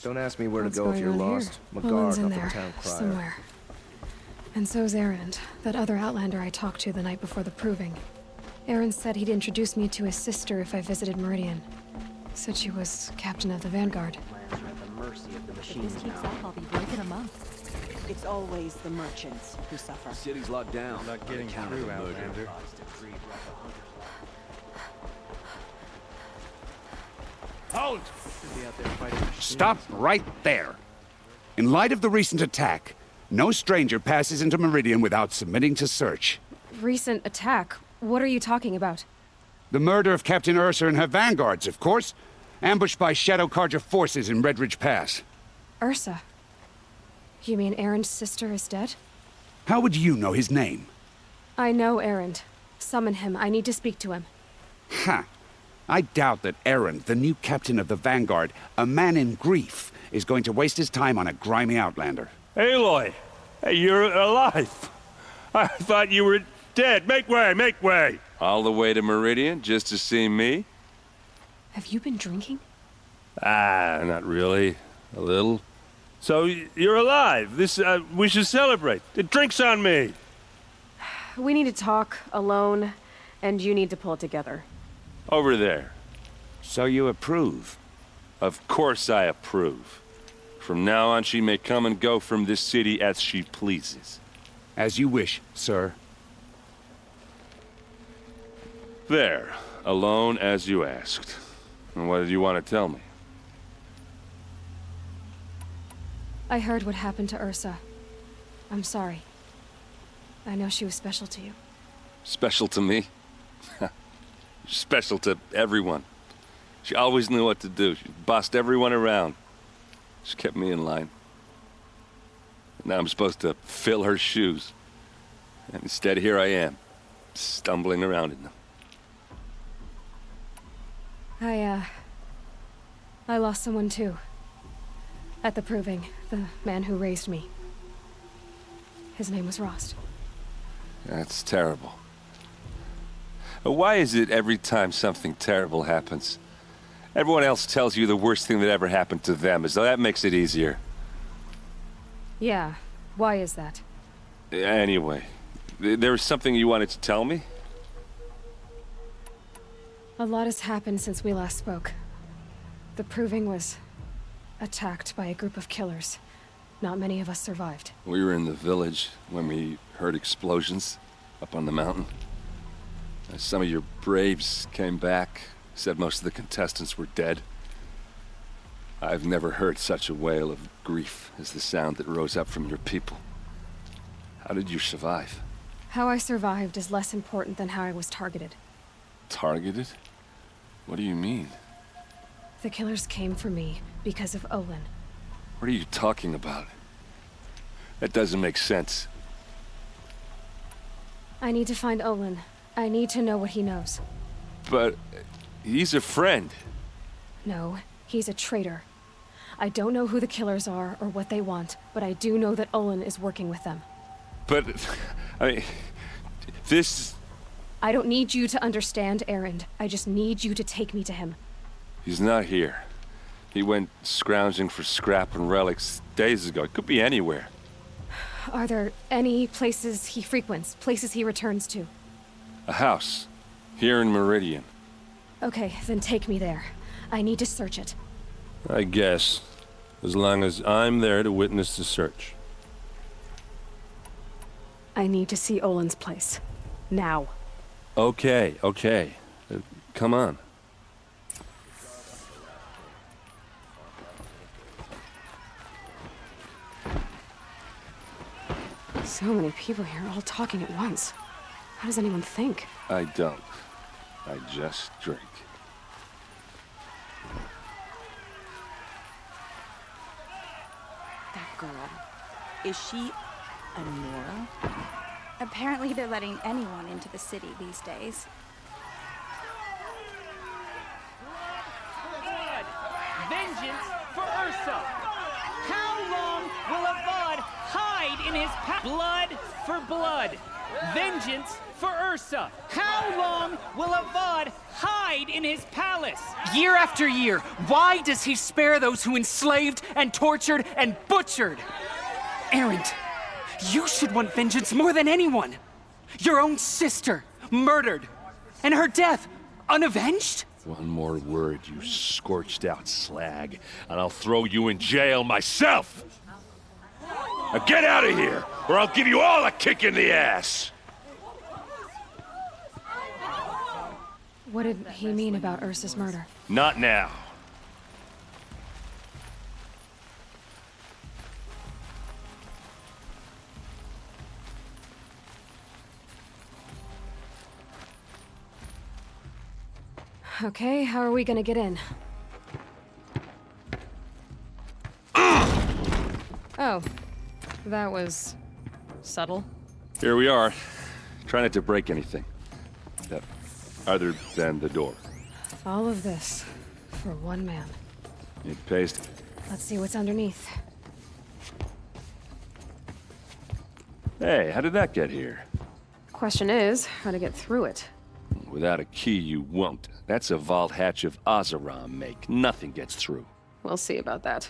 Don't ask me where to What's go if going you're on lost. here? I'm a Olin's guard, in not the there, town crier. somewhere. And so's Erend, that other Outlander I talked to the night before the proving. Erend said he'd introduce me to his sister if I visited Meridian. Said she was captain of the Vanguard. Lands are at the mercy of the If machines this keeps now. up, I'll be breaking them up. It's always the merchants who suffer. The city's locked down. I'm not getting through, Outlander. Halt! Should be out there fighting machines. Stop right there. In light of the recent attack, no stranger passes into Meridian without submitting to search. Recent attack? What are you talking about? The murder of Captain Ursa and her vanguards, of course. Ambushed by Shadow Carja forces in Redridge Pass. Ursa? You mean Erend's sister is dead? How would you know his name? I know Erend. Summon him. I need to speak to him. Ha! I doubt that Erend, the new captain of the Vanguard, a man in grief, is going to waste his time on a grimy outlander. Aloy! Hey, you're alive! I thought you were dead. Make way, make way! All the way to Meridian just to see me? Have you been drinking? Ah, not really. A little. So, you're alive. We should celebrate. The drink's on me. We need to talk, alone, and you need to pull it together. Over there. So you approve? Of course I approve. From now on, she may come and go from this city as she pleases. As you wish, sir. There. Alone as you asked. And what did you want to tell me? I heard what happened to Ursa. I'm sorry. I know she was special to you. Special to me? Special to everyone. She always knew what to do. She bossed everyone around. She kept me in line. Now I'm supposed to fill her shoes. And instead, here I am, stumbling around in them. I lost someone too. At the proving, the man who raised me. His name was Rost. That's terrible. Why is it every time something terrible happens, everyone else tells you the worst thing that ever happened to them, as though that makes it easier? Yeah, why is that? Anyway, there was something you wanted to tell me? A lot has happened since we last spoke. The proving was attacked by a group of killers. Not many of us survived. We were in the village when we heard explosions up on the mountain. Some of your braves came back, said most of the contestants were dead. I've never heard such a wail of grief as the sound that rose up from your people. How did you survive? How I survived is less important than how I was targeted. Targeted? What do you mean? The killers came for me because of Olin. What are you talking about? That doesn't make sense. I need to find Olin. I need to know what he knows. But he's a friend. No, he's a traitor. I don't know who the killers are or what they want, but I do know that Olin is working with them. But, I mean, this... I don't need you to understand, Erend. I just need you to take me to him. He's not here. He went scrounging for scrap and relics days ago. It could be anywhere. Are there any places he frequents, places he returns to? A house. Here in Meridian. Okay, then take me there. I need to search it. I guess. As long as I'm there to witness the search. I need to see Olin's place. Now. Okay, okay. Come on. So many people here, all talking at once. How does anyone think? I don't. I just drink. That girl. Is she a Nora? Apparently they're letting anyone into the city these days. Blood! Vengeance for Ursa! How long will Avad hide in his blood for blood? Vengeance for Ursa? How long will Avad hide in his palace? Year after year, why does he spare those who enslaved and tortured and butchered? Erend, you should want vengeance more than anyone. Your own sister, murdered, and her death, unavenged? One more word, you scorched out slag, and I'll throw you in jail myself! Now get out of here, or I'll give you all a kick in the ass! What did he mean about Ursa's murder? Not now. Okay, how are we gonna get in? Oh, that was subtle. Here we are. Try not to break anything. Other than the door. All of this for one man. It pays. Let's see what's underneath. Hey, how did that get here? Question is, how to get through it. Without a key, you won't. That's a vault hatch of Oseram make. Nothing gets through. We'll see about that.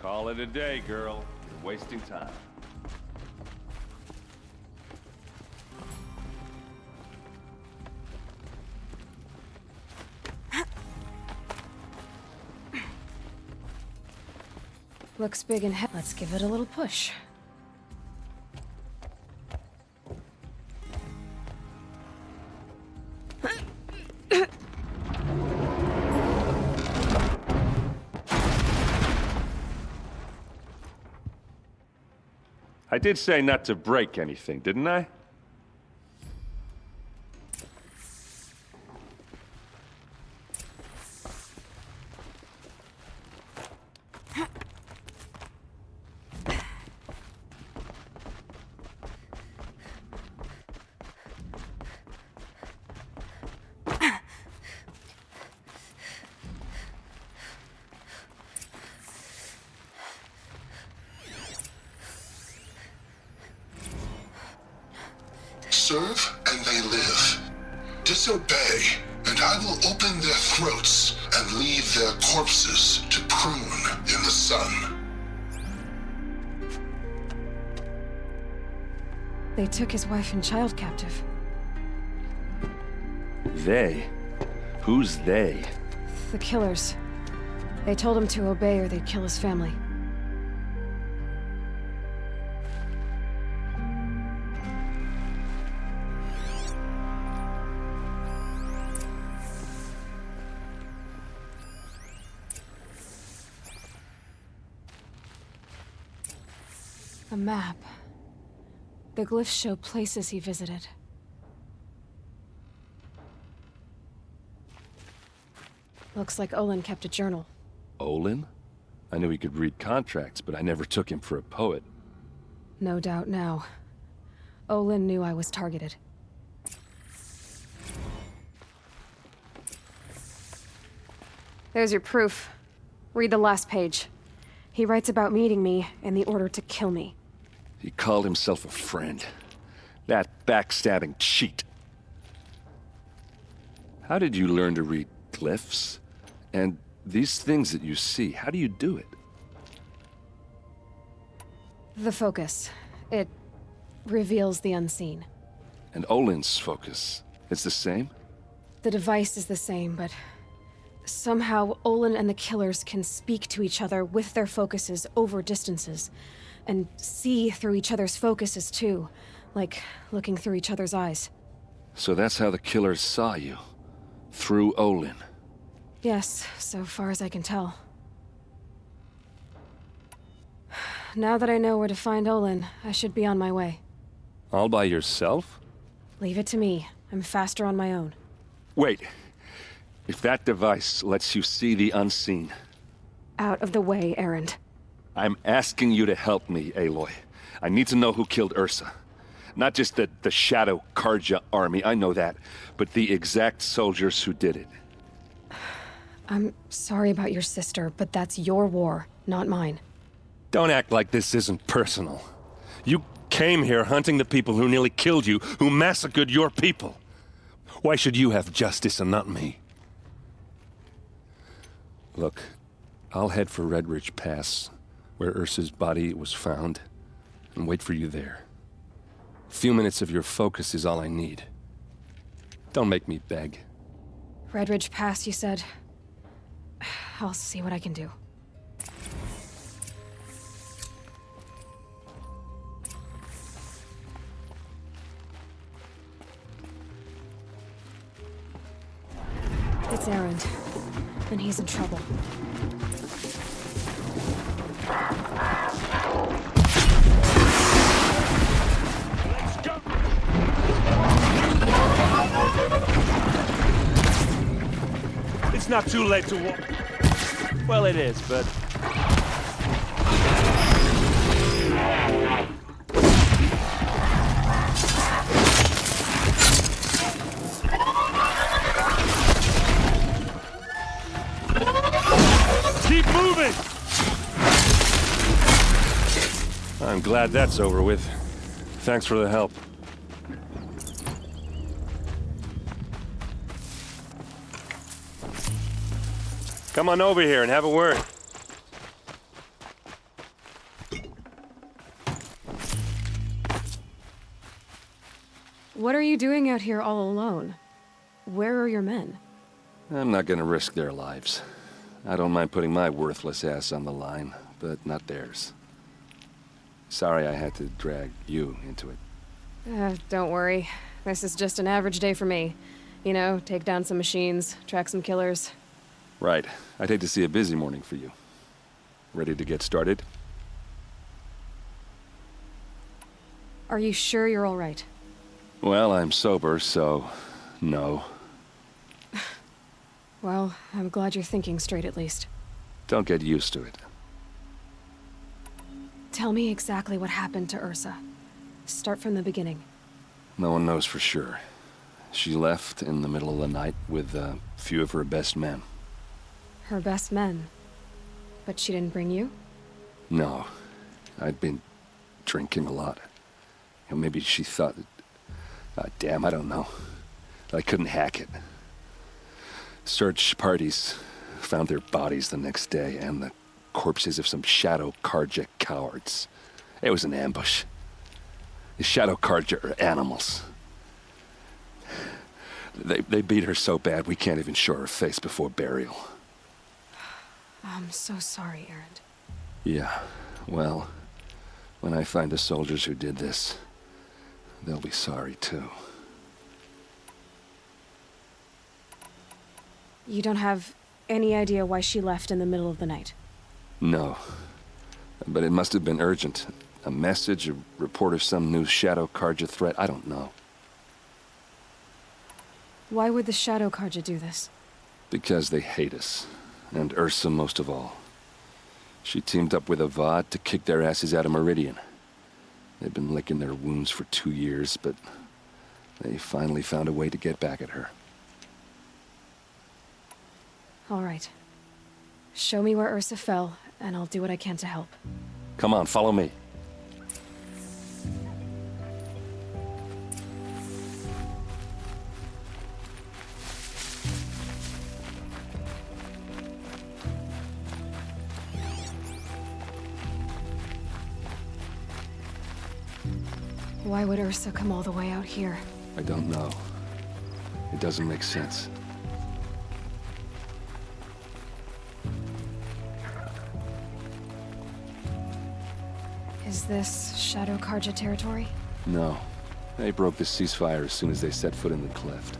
Call it a day, girl. You're wasting time. Looks big and heavy. Let's give it a little push. I did say not to break anything, didn't I? Serve and they live. Disobey, and I will open their throats and leave their corpses to prune in the sun. They took his wife and child captive. They? Who's they? The killers. They told him to obey or they'd kill his family. A map. The glyphs show places he visited. Looks like Olin kept a journal. Olin? I knew he could read contracts, but I never took him for a poet. No doubt now. Olin knew I was targeted. There's your proof. Read the last page. He writes about meeting me and the order to kill me. He called himself a friend. That backstabbing cheat. How did you learn to read glyphs? And these things that you see, how do you do it? The focus. It reveals the unseen. And Olin's focus, it's the same? The device is the same, but somehow Olin and the killers can speak to each other with their focuses over distances. And see through each other's focuses too, like looking through each other's eyes. So that's how the killers saw you? Through Olin? Yes, so far as I can tell. Now that I know where to find Olin, I should be on my way. All by yourself? Leave it to me. I'm faster on my own. Wait. If that device lets you see the unseen... Out of the way, Erend. I'm asking you to help me, Aloy. I need to know who killed Ursa. Not just the Shadow Karja army, I know that, but the exact soldiers who did it. I'm sorry about your sister, but that's your war, not mine. Don't act like this isn't personal. You came here hunting the people who nearly killed you, who massacred your people. Why should you have justice and not me? Look, I'll head for Red Ridge Pass, where Ursa's body was found, and wait for you there. A few minutes of your focus is all I need. Don't make me beg. Red Ridge Pass, you said? I'll see what I can do. It's Erend, and he's in trouble. Let's go! It's not too late to walk. Well, it is, but... Keep moving! I'm glad that's over with. Thanks for the help. Come on over here and have a word. What are you doing out here all alone? Where are your men? I'm not gonna risk their lives. I don't mind putting my worthless ass on the line, but not theirs. Sorry I had to drag you into it. Don't worry. This is just an average day for me. You know, take down some machines, track some killers. Right. I'd hate to see a busy morning for you. Ready to get started? Are you sure you're all right? Well, I'm sober, so... no. Well, I'm glad you're thinking straight at least. Don't get used to it. Tell me exactly what happened to Ursa. Start from the beginning. No one knows for sure. She left in the middle of the night with a few of her best men. Her best men? But she didn't bring you? No. I'd been drinking a lot. Maybe she thought... damn, I don't know. I couldn't hack it. Search parties found their bodies the next day, and the corpses of some Shadow Karja cowards. It was an ambush. The Shadow Karja are animals. They beat her so bad we can't even show her face before burial. I'm so sorry, Erend. Yeah, well, when I find the soldiers who did this, they'll be sorry too. You don't have any idea why she left in the middle of the night? No. But it must have been urgent. A message, a report of some new Shadow Karja threat, I don't know. Why would the Shadow Karja do this? Because they hate us. And Ursa most of all. She teamed up with Avad to kick their asses out of Meridian. They've been licking their wounds for 2 years, but they finally found a way to get back at her. All right. Show me where Ursa fell, and I'll do what I can to help. Come on, follow me. Why would Ursa come all the way out here? I don't know. It doesn't make sense. Is this Shadow Karja territory? No. They broke the ceasefire as soon as they set foot in the cleft.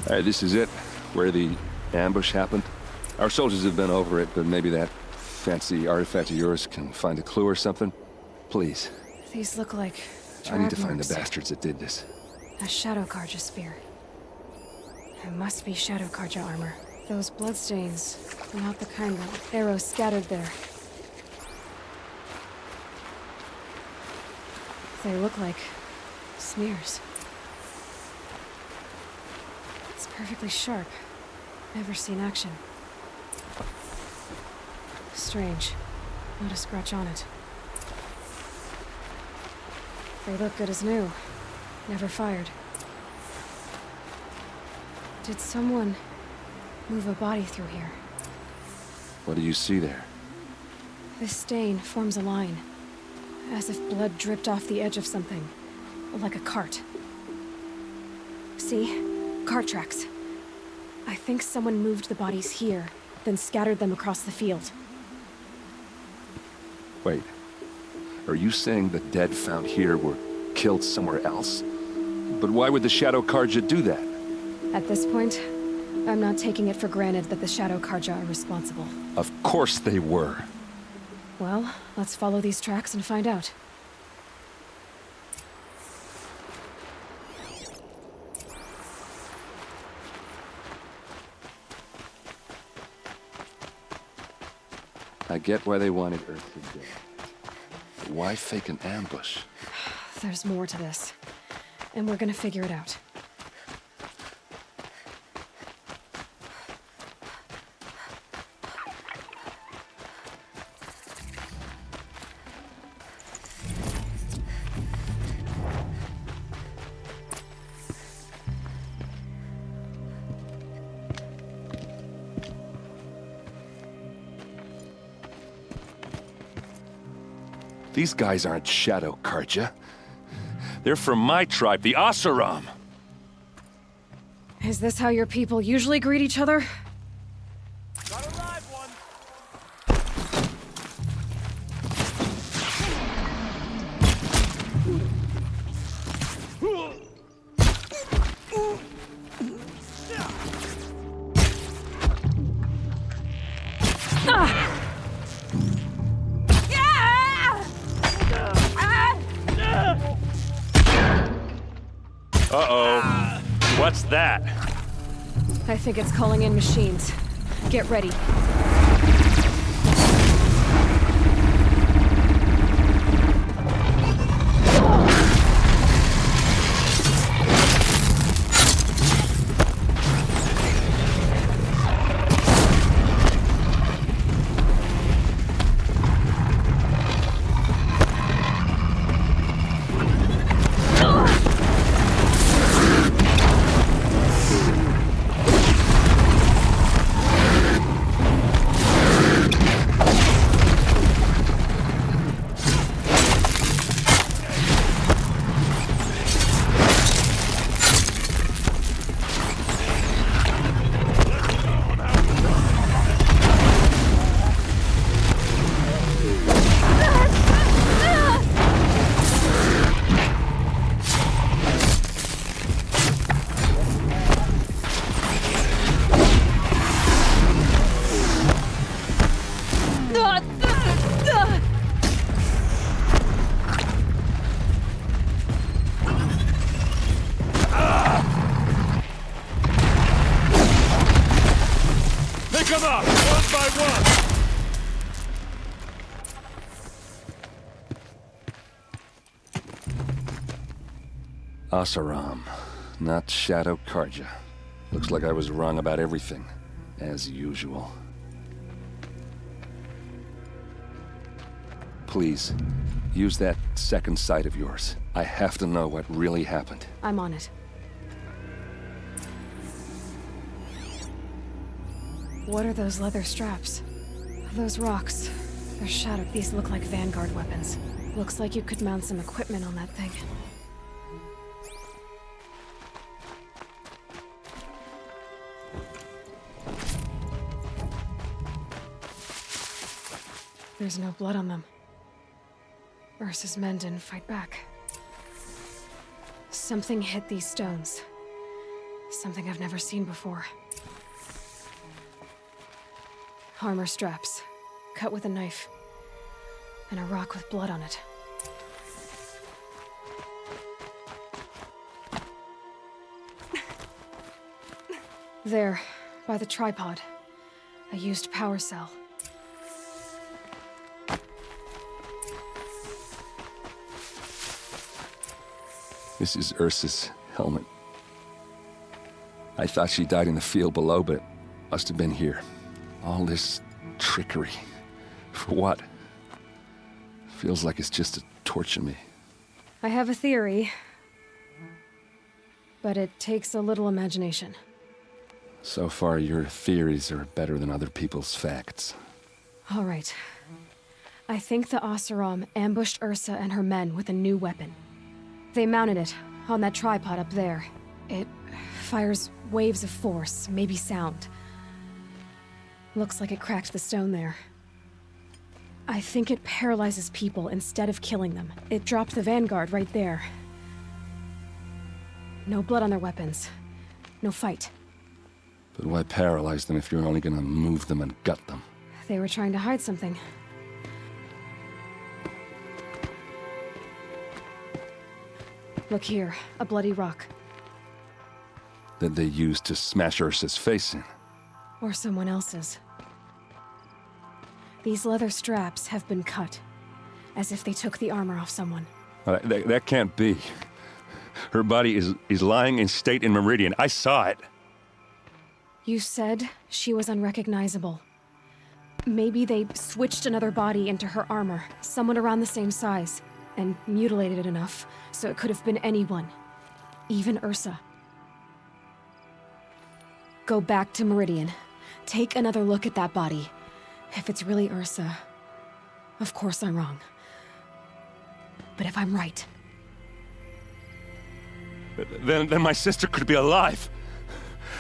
Alright, this is it. Where the ambush happened. Our soldiers have been over it, but maybe that fancy artifact of yours can find a clue or something? Please. These look like drag I need to find marks. the bastards that did this. A Shadow Karja spear. It must be Shadow Karja armor. Those bloodstains, not the kind of arrows scattered there. They look like Smears. It's perfectly sharp. Never seen action. Strange. Not a scratch on it. They look good as new. Never fired. Did someone move a body through here? What do you see there? This stain forms a line. As if blood dripped off the edge of something. Like a cart. See? Cart tracks. I think someone moved the bodies here, then scattered them across the field. Wait. Are you saying the dead found here were killed somewhere else? But why would the Shadow Karja do that? At this point, I'm not taking it for granted that the Shadow Karja are responsible. Of course they were. Well, let's follow these tracks and find out. I get why they wanted Earth to dead. But why fake an ambush? There's more to this. And we're gonna figure it out. These guys aren't Shadow Karja. They're from my tribe, the Oseram. Is this how your people usually greet each other? Got a live one. Uh-oh. What's that? I think it's calling in machines. Get ready. Come up, one by one! Oseram, not Shadow Karja. Looks like I was wrong about everything, as usual. Please, use that second sight of yours. I have to know what really happened. I'm on it. What are those leather straps? Those rocks. They're shattered. These look like Vanguard weapons. Looks like you could mount some equipment on that thing. There's no blood on them. Ursa's men didn't fight back. Something hit these stones. Something I've never seen before. Armor straps, cut with a knife, and a rock with blood on it. There, by the tripod, a used power cell. This is Ursa's helmet. I thought she died in the field below, but must have been here. All this trickery. For what? Feels like it's just to torture me. I have a theory, but it takes a little imagination. So far, your theories are better than other people's facts. All right. I think the Oseram ambushed Ursa and her men with a new weapon. They mounted it on that tripod up there. It fires waves of force, maybe sound. Looks like it cracked the stone there. I think it paralyzes people instead of killing them. It dropped the Vanguard right there. No blood on their weapons. No fight. But why paralyze them if you're only gonna move them and gut them? They were trying to hide something. Look here, a bloody rock. That they used to smash Ursa's face in. Or someone else's. These leather straps have been cut, as if they took the armor off someone. That can't be. Her body is lying in state in Meridian. I saw it. You said she was unrecognizable. Maybe they switched another body into her armor, someone around the same size, and mutilated it enough so it could have been anyone. Even Ursa. Go back to Meridian. Take another look at that body. If it's really Ursa, of course I'm wrong. But if I'm right... Then my sister could be alive.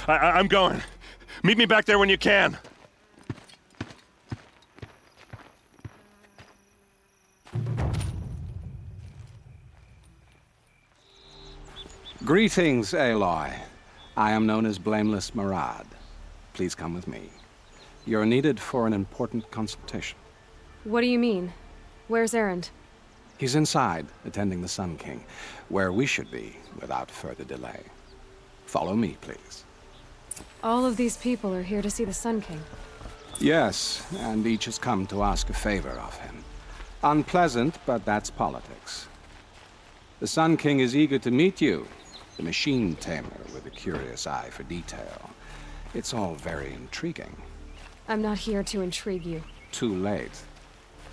I'm going. Meet me back there when you can. Greetings, Aloy. I am known as Blameless Murad. Please come with me. You're needed for an important consultation. What do you mean? Where's Erend? He's inside, attending the Sun King, where we should be without further delay. Follow me, please. All of these people are here to see the Sun King. Yes, and each has come to ask a favor of him. Unpleasant, but that's politics. The Sun King is eager to meet you, the machine tamer with a curious eye for detail. It's all very intriguing. I'm not here to intrigue you. Too late.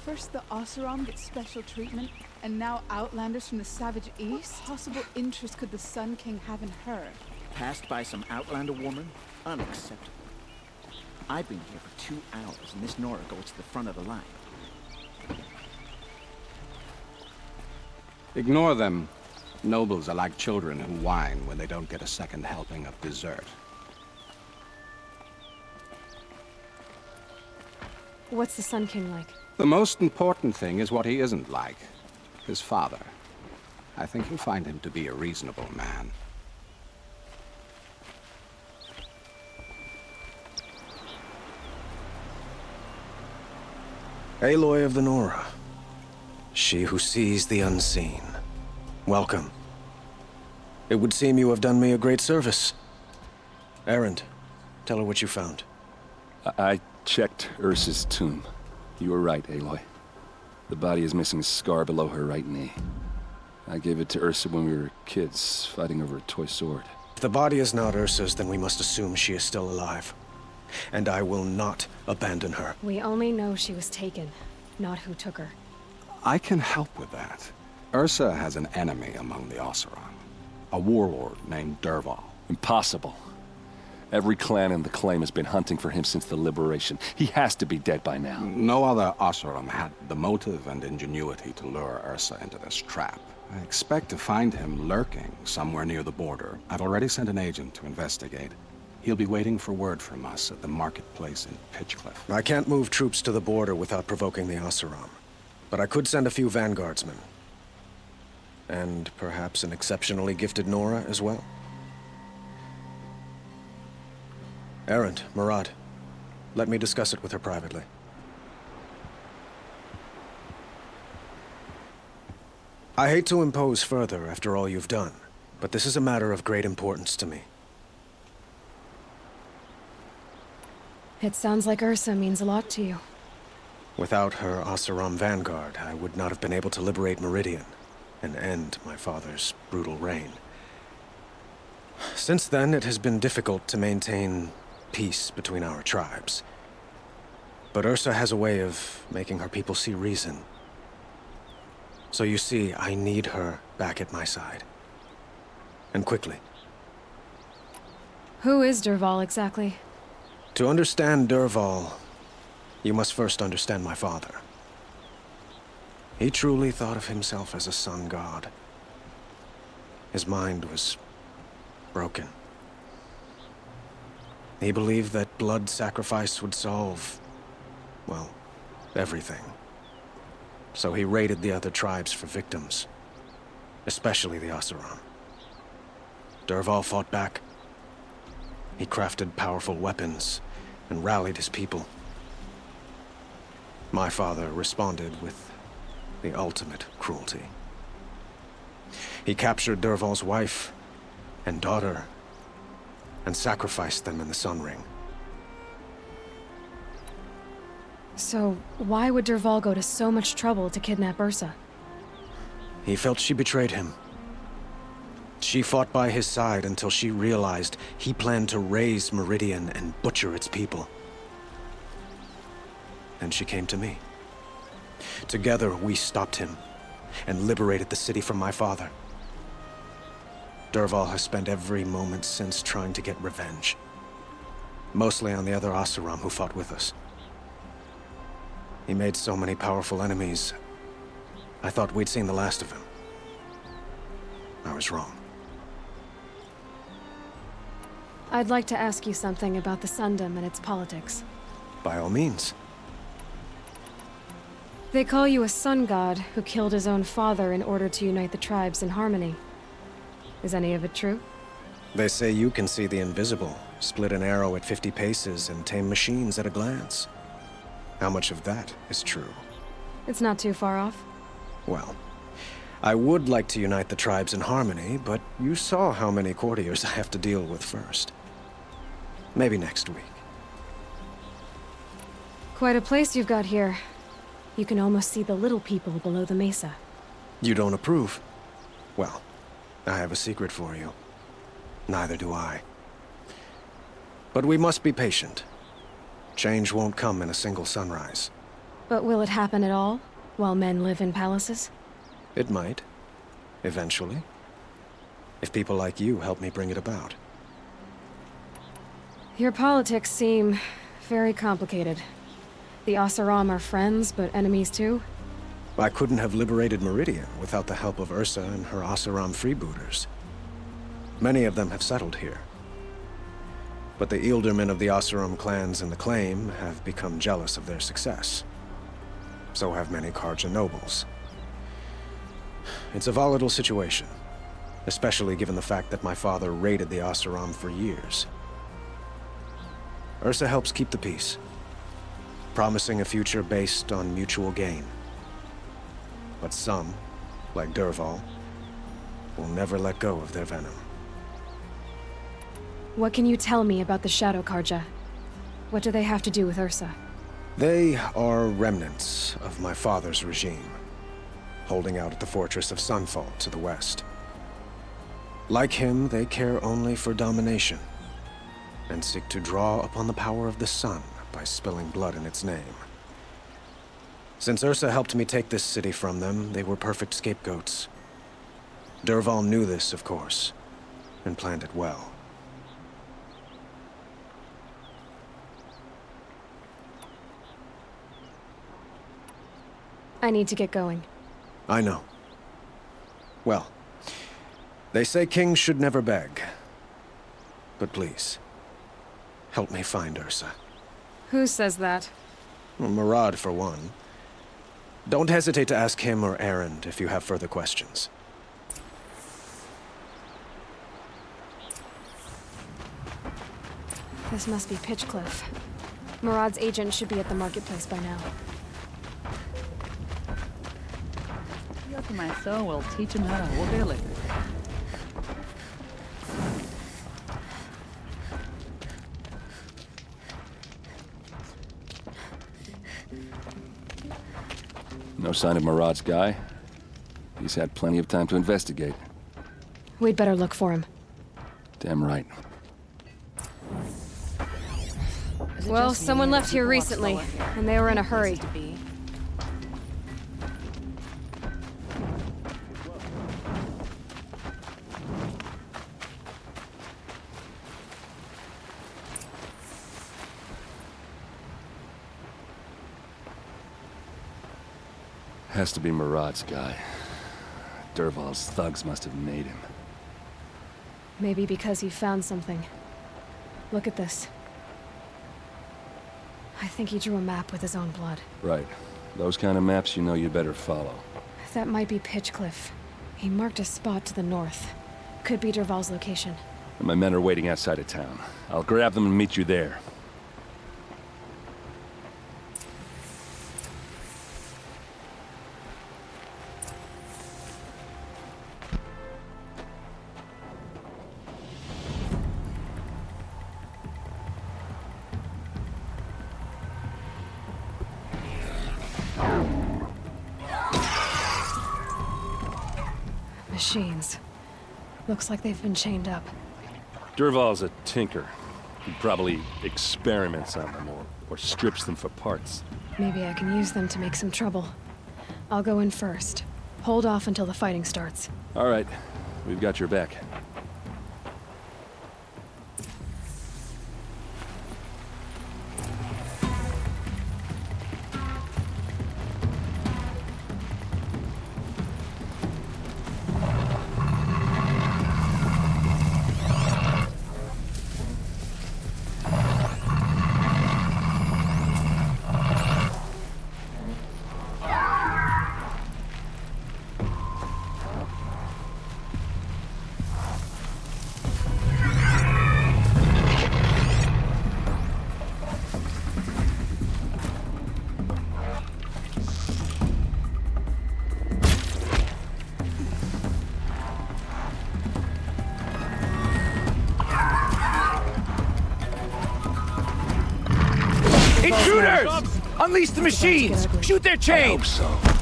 First the Oseram get special treatment, and now Outlanders from the Savage East? What possible interest could the Sun King have in her? Passed by some Outlander woman? Unacceptable. I've been here for 2 hours, and this Nora goes to the front of the line. Ignore them. Nobles are like children who whine when they don't get a second helping of dessert. What's the Sun King like? The most important thing is what he isn't like. His father. I think you'll find him to be a reasonable man. Aloy of the Nora. She who sees the unseen. Welcome. It would seem you have done me a great service. Erend, tell her what you found. I checked Ursa's tomb. You were right, Aloy. The body is missing a scar below her right knee. I gave it to Ursa when we were kids, fighting over a toy sword. If the body is not Ursa's, then we must assume she is still alive. And I will not abandon her. We only know she was taken, not who took her. I can help with that. Ursa has an enemy among the Oseram. A warlord named Dervahl. Impossible. Every clan in the claim has been hunting for him since the liberation. He has to be dead by now. No other Oseram had the motive and ingenuity to lure Ursa into this trap. I expect to find him lurking somewhere near the border. I've already sent an agent to investigate. He'll be waiting for word from us at the marketplace in Pitchcliff. I can't move troops to the border without provoking the Oseram. But I could send a few vanguardsmen. And perhaps an exceptionally gifted Nora as well. Erend, Murad, let me discuss it with her privately. I hate to impose further after all you've done, but this is a matter of great importance to me. It sounds like Ursa means a lot to you. Without her Oseram vanguard, I would not have been able to liberate Meridian. and end my father's brutal reign. Since then, it has been difficult to maintain peace between our tribes. But Ursa has a way of making her people see reason. So you see, I need her back at my side. And quickly. Who is Dervahl exactly? To understand Dervahl, you must first understand my father. He truly thought of himself as a sun god. His mind was broken. He believed that blood sacrifice would solve, well, everything. So he raided the other tribes for victims, especially the Oseram. Dervahl fought back. He crafted powerful weapons and rallied his people. My father responded with the ultimate cruelty. He captured Dervahl's wife and daughter and sacrificed them in the Sun Ring. So, why would Dervahl go to so much trouble to kidnap Ursa? He felt she betrayed him. She fought by his side until she realized he planned to raise Meridian and butcher its people. And she came to me. Together, we stopped him and liberated the city from my father. Dervahl has spent every moment since trying to get revenge. Mostly on the other Oseram who fought with us. He made so many powerful enemies, I thought we'd seen the last of him. I was wrong. I'd like to ask you something about the Sundom and its politics. By all means. They call you a sun god who killed his own father in order to unite the tribes in harmony. Is any of it true? They say you can see the invisible, split an arrow at 50 paces, and tame machines at a glance. How much of that is true? It's not too far off. Well, I would like to unite the tribes in harmony, but you saw how many courtiers I have to deal with first. Maybe next week. Quite a place you've got here. You can almost see the little people below the mesa. You don't approve? Well, I have a secret for you. Neither do I. But we must be patient. Change won't come in a single sunrise. But will it happen at all, while men live in palaces? It might. Eventually. If people like you help me bring it about. Your politics seem very complicated. The Oseram are friends, but enemies too? I couldn't have liberated Meridian without the help of Ursa and her Oseram freebooters. Many of them have settled here. But the Ealdormen of the Oseram clans in the Claim have become jealous of their success. So have many Karja nobles. It's a volatile situation, especially given the fact that my father raided the Oseram for years. Ursa helps keep the peace, promising a future based on mutual gain. But some, like Dervahl, will never let go of their venom. What can you tell me about the Shadow Karja? What do they have to do with Ursa? They are remnants of my father's regime, holding out at the fortress of Sunfall to the west. Like him, they care only for domination, and seek to draw upon the power of the sun by spilling blood in its name. Since Ursa helped me take this city from them, they were perfect scapegoats. Dervahl knew this, of course, and planned it well. I need to get going. I know. Well, they say kings should never beg. But please, help me find Ursa. Who says that? Well, Murad, for one. Don't hesitate to ask him or Erend if you have further questions. This must be Pitchcliff. Murad's agent should be at the marketplace by now. Look at my son while teaching how to hold their liquor. No sign of Murad's guy? He's had plenty of time to investigate. We'd better look for him. Damn right. Well, someone left here recently, and they were in a hurry. Has to be Murad's guy. Dervahl's thugs must have made him. Maybe because he found something. Look at this. I think he drew a map with his own blood. Right. Those kind of maps you know you better follow. That might be Pitchcliff. He marked a spot to the north. Could be Dervahl's location. And my men are waiting outside of town. I'll grab them and meet you there. Machines. Looks like they've been chained up. Dervahl's a tinker. He probably experiments on them or strips them for parts. Maybe I can use them to make some trouble. I'll go in first. Hold off until the fighting starts. All right. We've got your back. Intruders! Unleash the machines! Shoot their chains! I hope so.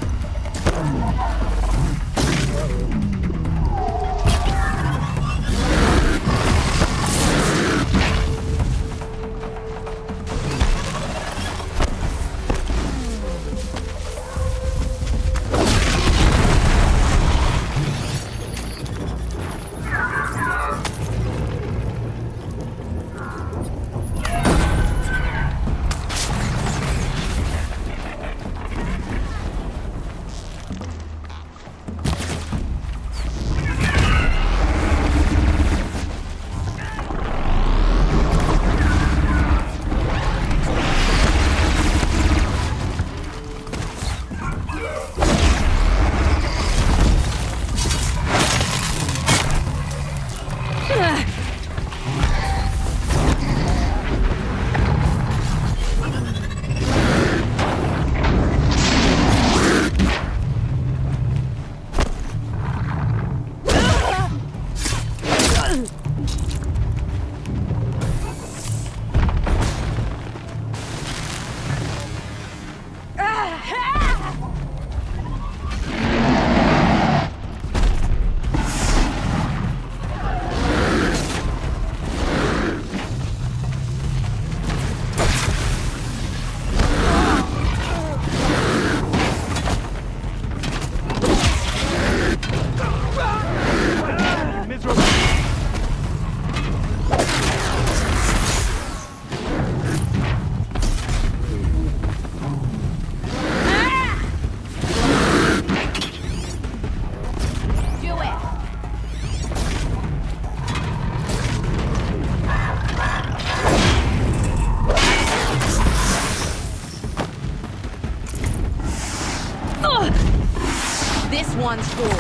one's yours.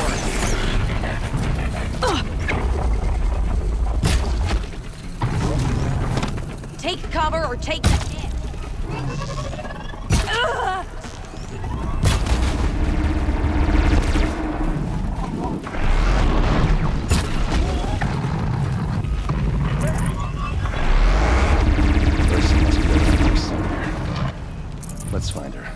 Take cover or take the hit. Let's find her.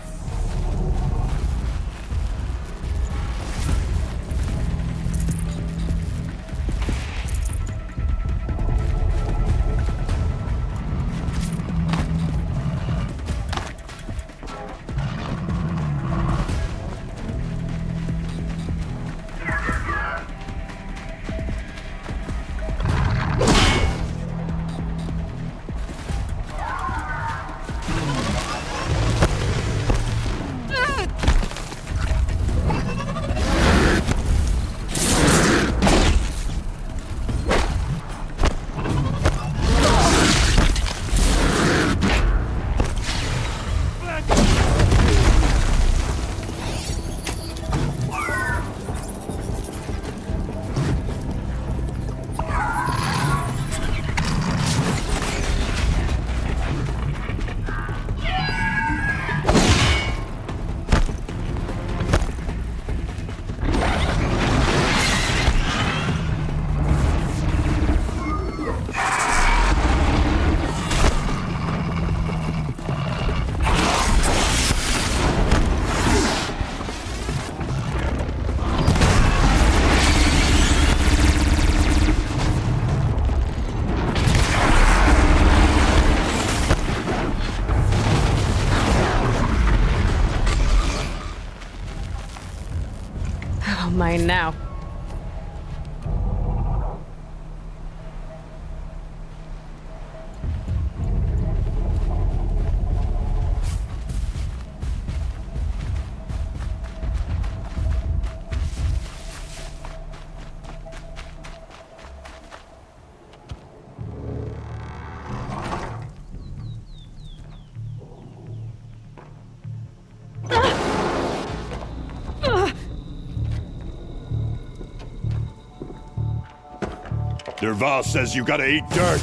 All mine now. Dervahl says you gotta eat dirt.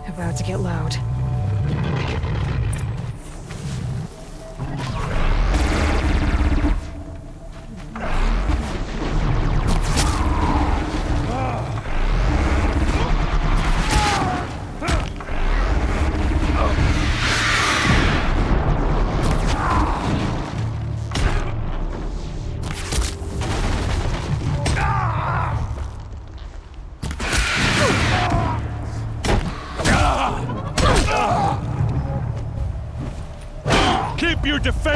About to get loud.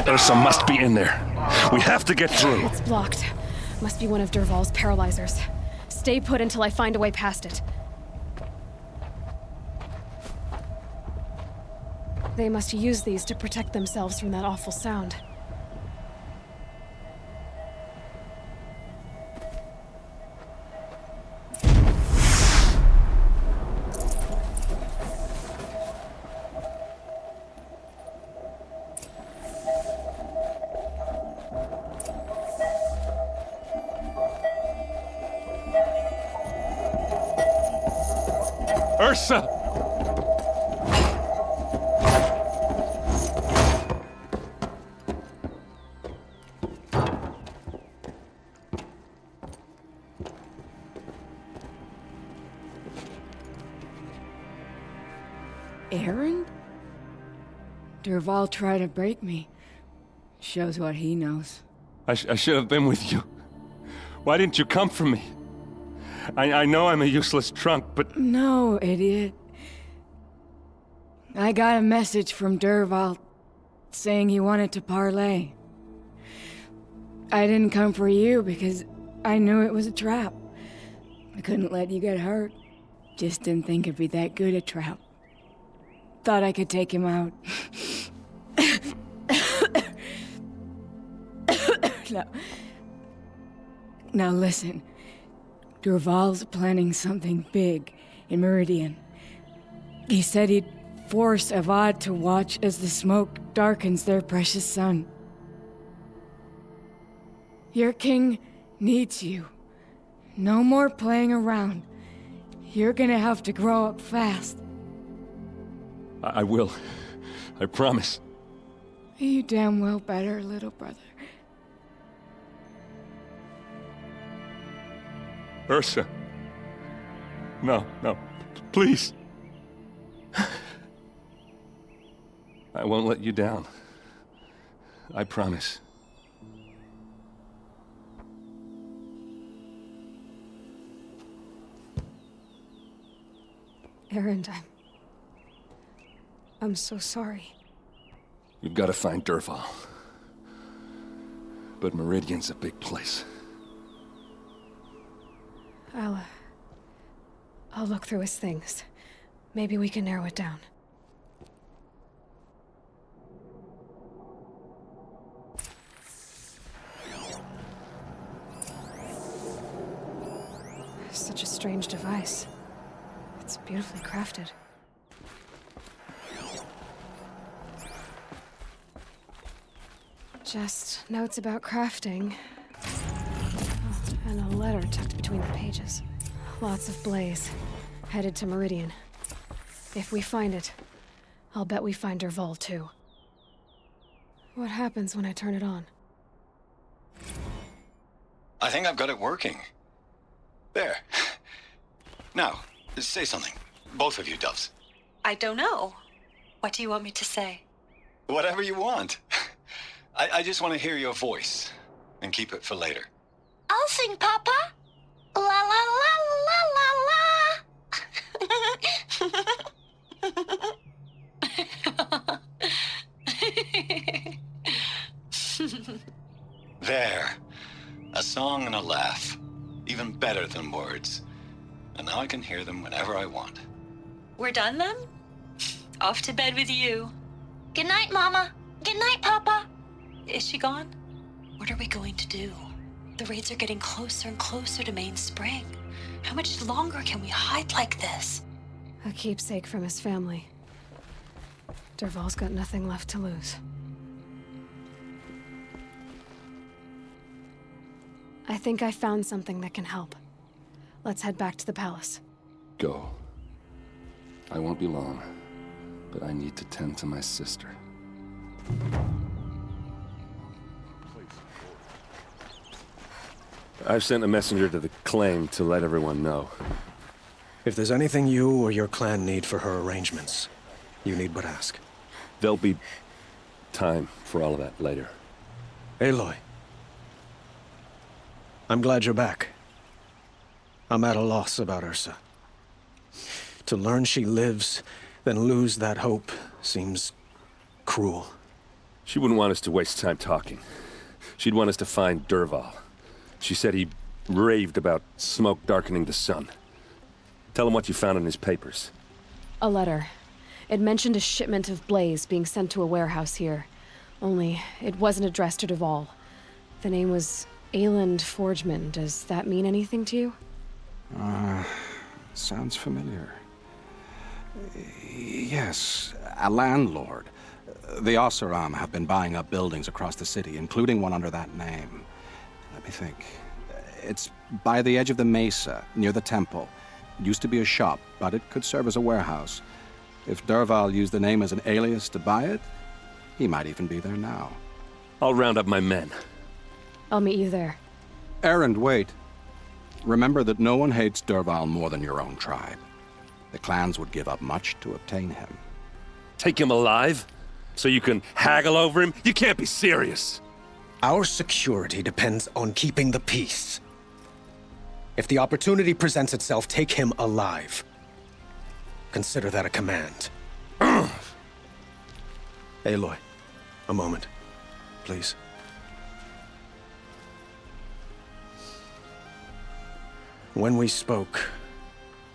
Ursa must be in there. We have to get through. It's blocked. Must be one of Dervahl's paralyzers. Stay put until I find a way past it. They must use these to protect themselves from that awful sound. Ursa! Aaron? Dervahl tried to break me. Shows what he knows. I should have been with you. Why didn't you come for me? I know I'm a useless trunk, but... No, idiot. I got a message from Dervahl saying he wanted to parlay. I didn't come for you because I knew it was a trap. I couldn't let you get hurt. Just didn't think it'd be that good a trap. Thought I could take him out. Now listen. Dervahl's planning something big in Meridian. He said he'd force Avad to watch as the smoke darkens their precious sun. Your king needs you. No more playing around. You're gonna have to grow up fast. I will. I promise. You damn well better, little brother. Ursa. No, please. I won't let you down. I promise. Aaron, I'm so sorry. You've got to find Dervahl. But Meridian's a big place. I'll look through his things. Maybe we can narrow it down. Such a strange device. It's beautifully crafted. Just notes about crafting. Oh, and a letter tucked between the pages. Lots of blaze. Headed to Meridian. If we find it, I'll bet we find Dervahl too. What happens when I turn it on? I think I've got it working. There. Now, say something. Both of you, doves. I don't know. What do you want me to say? Whatever you want. I just want to hear your voice. And keep it for later. I'll sing, Papa. La la la la la la. There. A song and a laugh. Even better than words. And now I can hear them whenever I want. We're done then? Off to bed with you. Good night, Mama. Good night, Papa. Is she gone? What are we going to do? The raids are getting closer and closer to Main Spring. How much longer can we hide like this? A keepsake from his family. Dervahl's got nothing left to lose. I think I found something that can help. Let's head back to the palace. Go. I won't be long, but I need to tend to my sister. I've sent a messenger to the claim to let everyone know. If there's anything you or your clan need for her arrangements, you need but ask. There'll be time for all of that later. Aloy. I'm glad you're back. I'm at a loss about Ursa. To learn she lives, then lose that hope, seems cruel. She wouldn't want us to waste time talking. She'd want us to find Dervahl. She said he raved about smoke darkening the sun. Tell him what you found in his papers. A letter. It mentioned a shipment of blaze being sent to a warehouse here. Only, it wasn't addressed to Dervahl. The name was Ayland Forgeman. Does that mean anything to you? Sounds familiar. Yes, a landlord. The Oseram have been buying up buildings across the city, including one under that name. Let me think. It's by the edge of the mesa, near the temple. It used to be a shop, but it could serve as a warehouse. If Dervahl used the name as an alias to buy it, he might even be there now. I'll round up my men. I'll meet you there. Erend, wait. Remember that no one hates Dervahl more than your own tribe. The clans would give up much to obtain him. Take him alive? So you can haggle over him? You can't be serious. Our security depends on keeping the peace. If the opportunity presents itself, take him alive. Consider that a command. Aloy, a moment, please. When we spoke,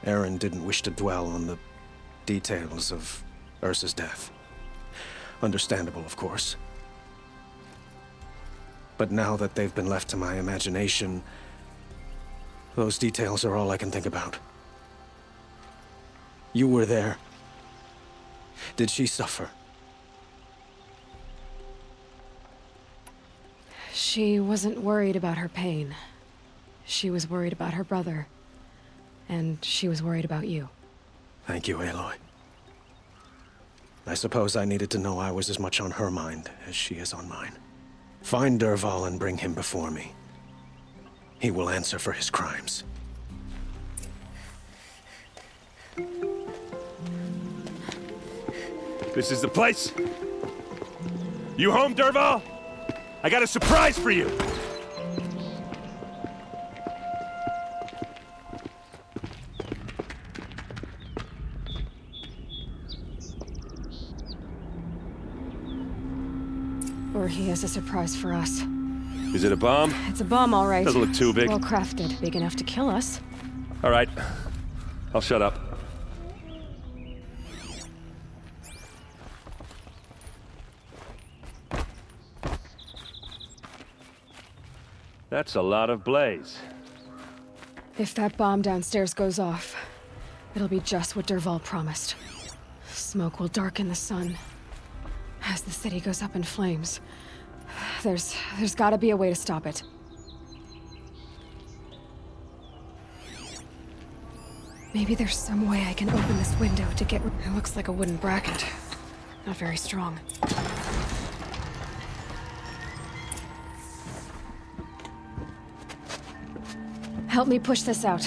Erend didn't wish to dwell on the details of Ursa's death. Understandable, of course. But now that they've been left to my imagination, those details are all I can think about. You were there. Did she suffer? She wasn't worried about her pain. She was worried about her brother. And she was worried about you. Thank you, Aloy. I suppose I needed to know I was as much on her mind as she is on mine. Find Dervahl and bring him before me. He will answer for his crimes. This is the place? You home, Dervahl? I got a surprise for you! Or he has a surprise for us. Is it a bomb? It's a bomb, all right. Doesn't look too big. Well crafted. Big enough to kill us. All right. I'll shut up. That's a lot of blaze. If that bomb downstairs goes off, it'll be just what Dervahl promised. Smoke will darken the sun. As the city goes up in flames, there's gotta be a way to stop it. Maybe there's some way I can open this window to get... It looks like a wooden bracket. Not very strong. Help me push this out.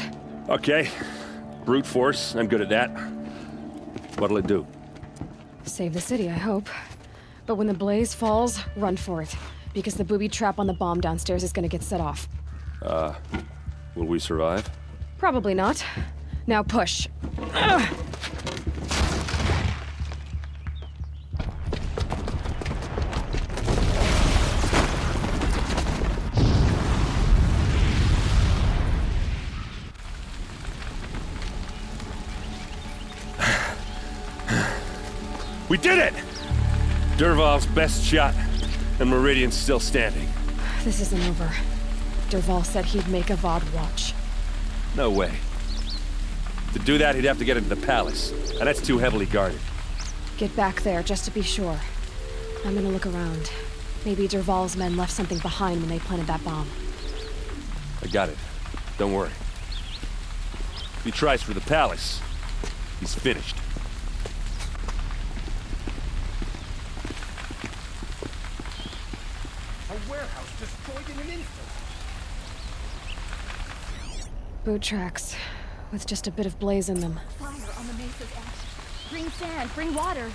Okay. Brute force, I'm good at that. What'll it do? Save the city, I hope. But when the blaze falls, run for it. Because the booby trap on the bomb downstairs is gonna get set off. Will we survive? Probably not. Now push. Ugh. We did it! Dervahl's best shot, and Meridian's still standing. This isn't over. Dervahl said he'd make a VOD watch. No way. To do that, he'd have to get into the palace, and that's too heavily guarded. Get back there, just to be sure. I'm gonna look around. Maybe Dervahl's men left something behind when they planted that bomb. I got it. Don't worry. If he tries for the palace, he's finished. A warehouse destroyed in an instant. Boot tracks, with just a bit of blaze in them. Fire on the mesa's edge. Bring sand, bring water.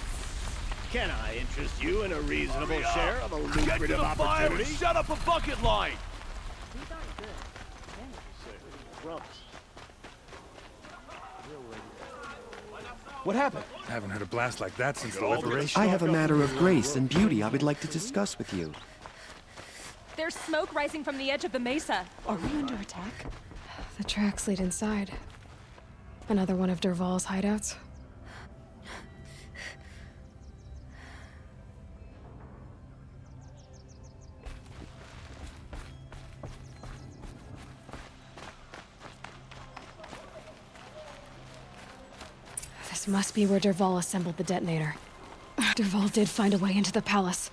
Can I interest you in a reasonable share of a lucrative Get to the fire opportunity? and set up a bucket line! What happened? I haven't heard a blast like that since the liberation. I have a matter of grace and beauty I would like to discuss with you. There's smoke rising from the edge of the mesa. Are we under attack? The tracks lead inside. Another one of Dervahl's hideouts. This must be where Dervahl assembled the detonator. Dervahl did find a way into the palace.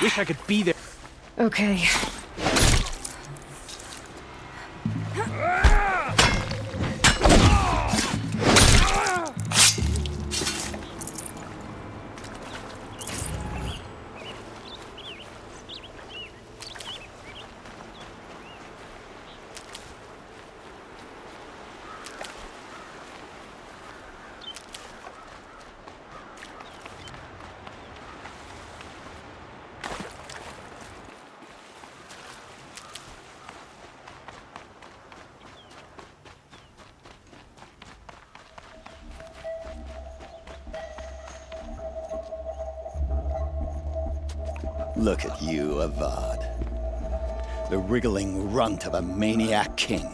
Wish I could be there. Okay. Look at you, Avad. The wriggling runt of a maniac king.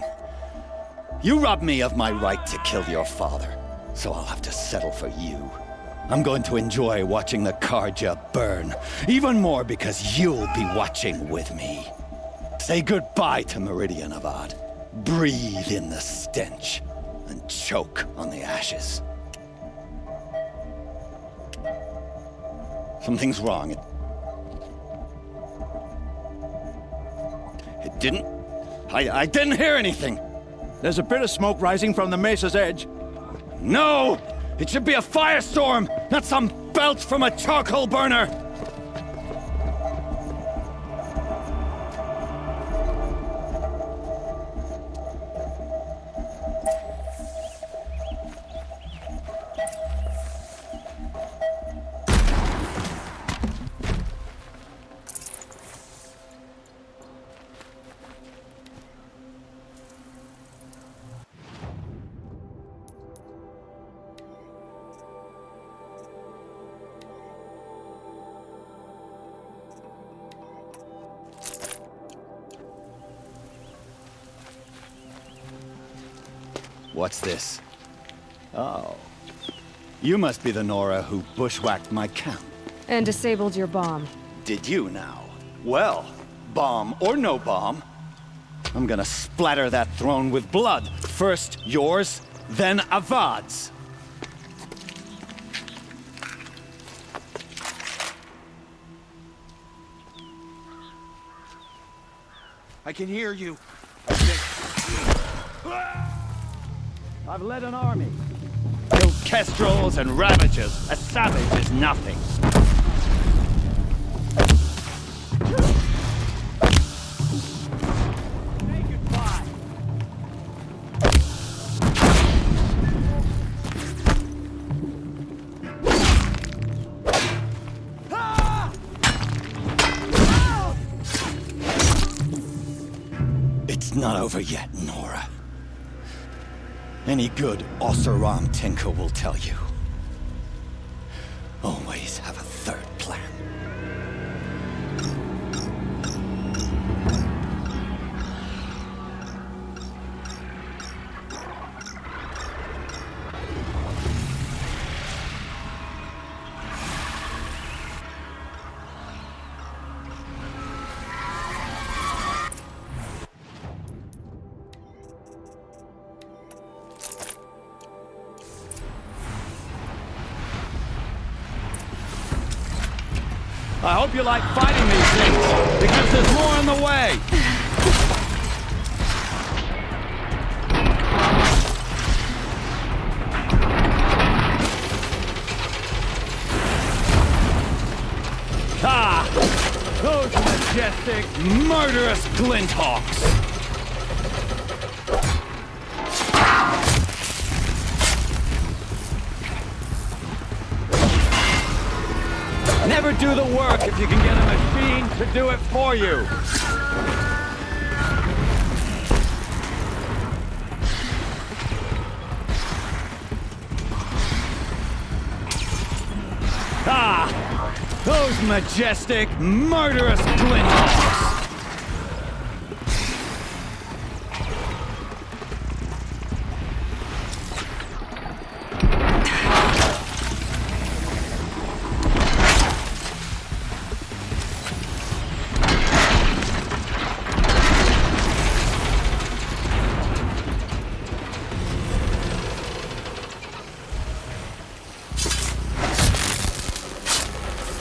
You robbed me of my right to kill your father, so I'll have to settle for you. I'm going to enjoy watching the Karja burn, even more because you'll be watching with me. Say goodbye to Meridian, Avad. Breathe in the stench, and choke on the ashes. Something's wrong. It didn't... I didn't hear anything. There's a bit of smoke rising from the mesa's edge. No! It should be a firestorm, not some belch from a charcoal burner! What's this? Oh. You must be the Nora who bushwhacked my camp. And disabled your bomb. Did you now? Well, bomb or no bomb, I'm gonna splatter that throne with blood. First yours, then Avad's. I can hear you. I've led an army. Killed kestrels and ravagers. A savage is nothing. Say goodbye. It's not over yet, Nora. Any good Oseram tinker will tell you. Always have a third plan. I hope you like fighting these things, because there's more on the way! Ah! Those majestic, murderous glinthawks! Never do the work if you can get a machine to do it for you. Ah! Those majestic, murderous glinthawks!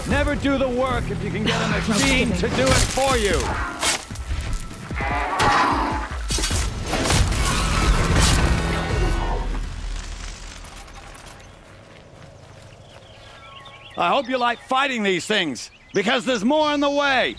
Never do the work if you can get a machine to do it for you. I hope you like fighting these things, because there's more on the way.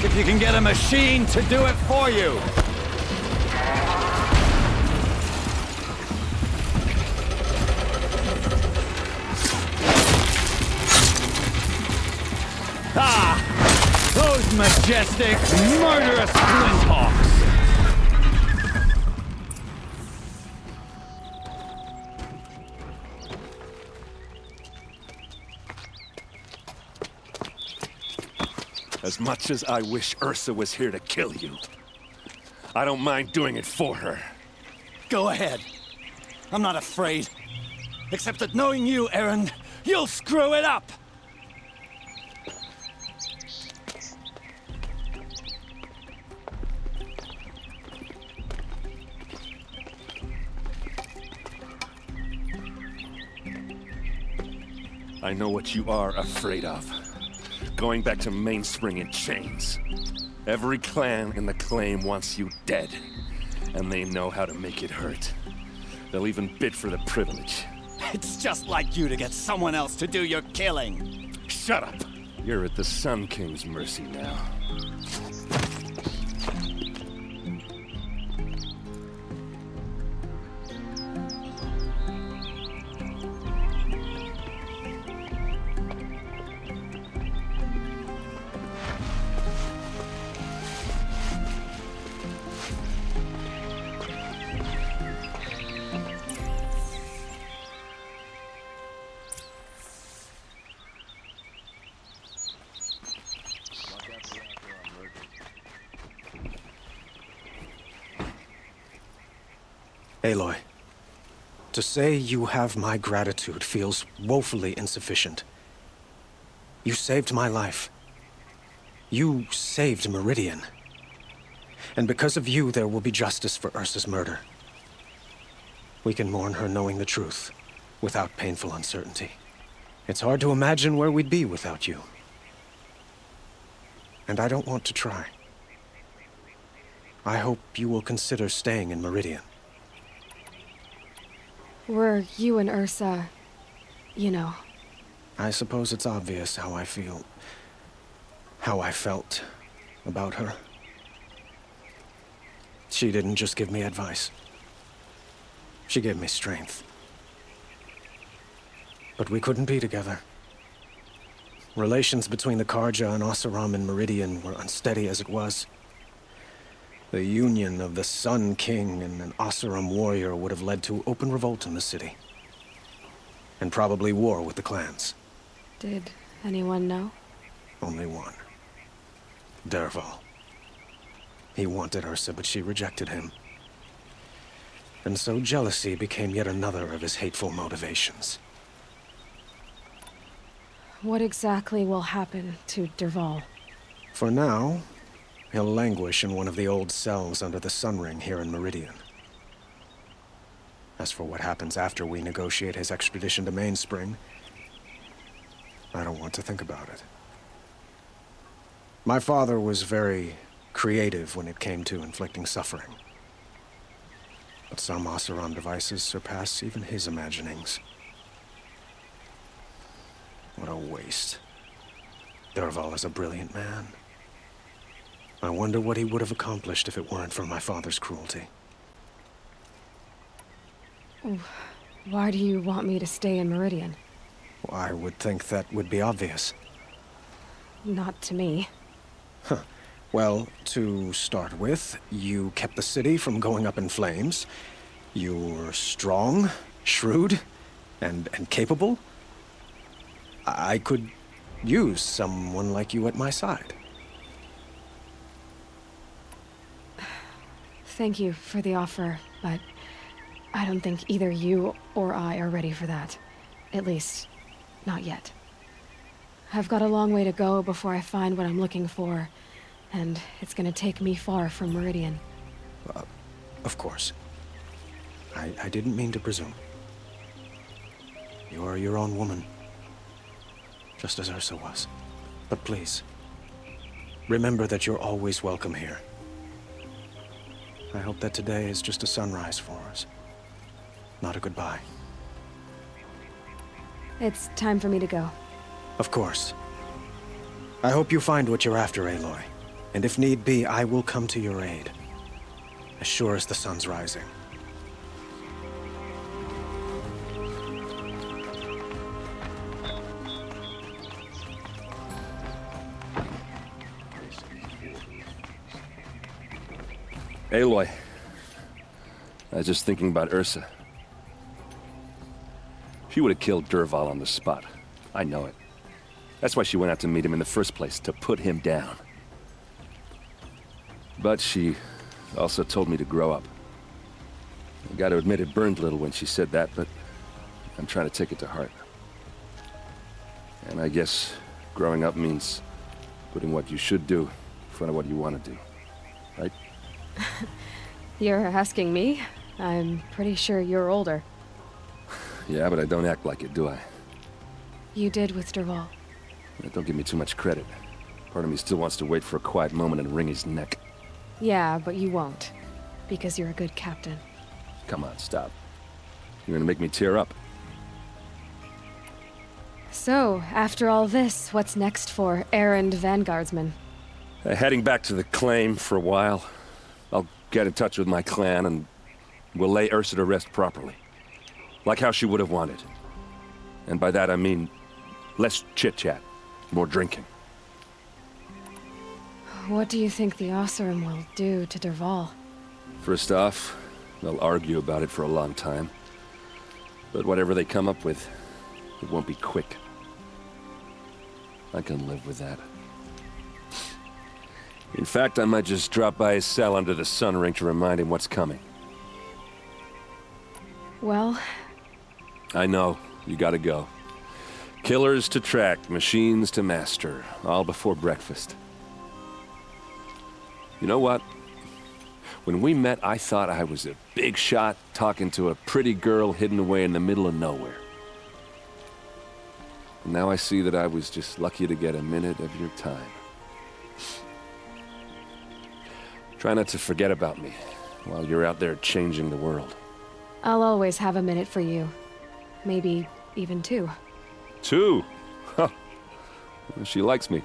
If you can get a machine to do it for you. Ah! Those majestic, murderous glinthawks! As much as I wish Ursa was here to kill you, I don't mind doing it for her. Go ahead. I'm not afraid. Except that knowing you, Aaron, you'll screw it up! I know what you are afraid of. Going back to Mainspring in chains. Every clan in the claim wants you dead. And they know how to make it hurt. They'll even bid for the privilege. It's just like you to get someone else to do your killing. Shut up! You're at the Sun King's mercy now. Aloy, to say you have my gratitude feels woefully insufficient. You saved my life. You saved Meridian. And because of you, there will be justice for Ursa's murder. We can mourn her knowing the truth, without painful uncertainty. It's hard to imagine where we'd be without you. And I don't want to try. I hope you will consider staying in Meridian. Were you and Ursa, you know? I suppose it's obvious how I feel. How I felt about her. She didn't just give me advice. She gave me strength. But we couldn't be together. Relations between the Karja and Oseram and Meridian were unsteady as it was. The union of the Sun King and an Oseram warrior would have led to open revolt in the city. And probably war with the clans. Did anyone know? Only one. Dervahl. He wanted Ursa, but she rejected him. And so jealousy became yet another of his hateful motivations. What exactly will happen to Dervahl? For now, he'll languish in one of the old cells under the Sun Ring here in Meridian. As for what happens after we negotiate his extradition to Mainspring, I don't want to think about it. My father was very creative when it came to inflicting suffering. But some Oseram devices surpass even his imaginings. What a waste. Dervahl is a brilliant man. I wonder what he would have accomplished if it weren't for my father's cruelty. Why do you want me to stay in Meridian? Well, I would think that would be obvious. Not to me. Huh. Well, to start with, you kept the city from going up in flames. You're strong, shrewd, and capable. I could use someone like you at my side. Thank you for the offer, but I don't think either you or I are ready for that. At least, not yet. I've got a long way to go before I find what I'm looking for, and it's gonna take me far from Meridian. Of course. I didn't mean to presume. You are your own woman. Just as Ursa was. But please, remember that you're always welcome here. I hope that today is just a sunrise for us, not a goodbye. It's time for me to go. Of course. I hope you find what you're after, Aloy. And if need be, I will come to your aid. As sure as the sun's rising. Aloy, I was just thinking about Ursa. She would have killed Dervahl on the spot. I know it. That's why she went out to meet him in the first place, to put him down. But she also told me to grow up. I gotta admit it burned a little when she said that, but I'm trying to take it to heart. And I guess growing up means putting what you should do in front of what you want to do, right? You're asking me? I'm pretty sure you're older. Yeah, but I don't act like it, do I? You did with Dervahl. Don't give me too much credit. Part of me still wants to wait for a quiet moment and wring his neck. Yeah, but you won't. Because you're a good captain. Come on, stop. You're gonna make me tear up. So, after all this, what's next for errand vanguardsman? Heading back to the claim for a while. I'll get in touch with my clan and we'll lay Ursa to rest properly. Like how she would have wanted. And by that I mean less chit-chat, more drinking. What do you think the Oseram will do to Dervahl? First off, they'll argue about it for a long time. But whatever they come up with, it won't be quick. I can live with that. In fact, I might just drop by his cell under the sun ring to remind him what's coming. Well... I know, you gotta go. Killers to track, machines to master, all before breakfast. You know what? When we met, I thought I was a big shot talking to a pretty girl hidden away in the middle of nowhere. And now I see that I was just lucky to get a minute of your time. Try not to forget about me while you're out there changing the world. I'll always have a minute for you. Maybe even two. 2? Huh. She likes me.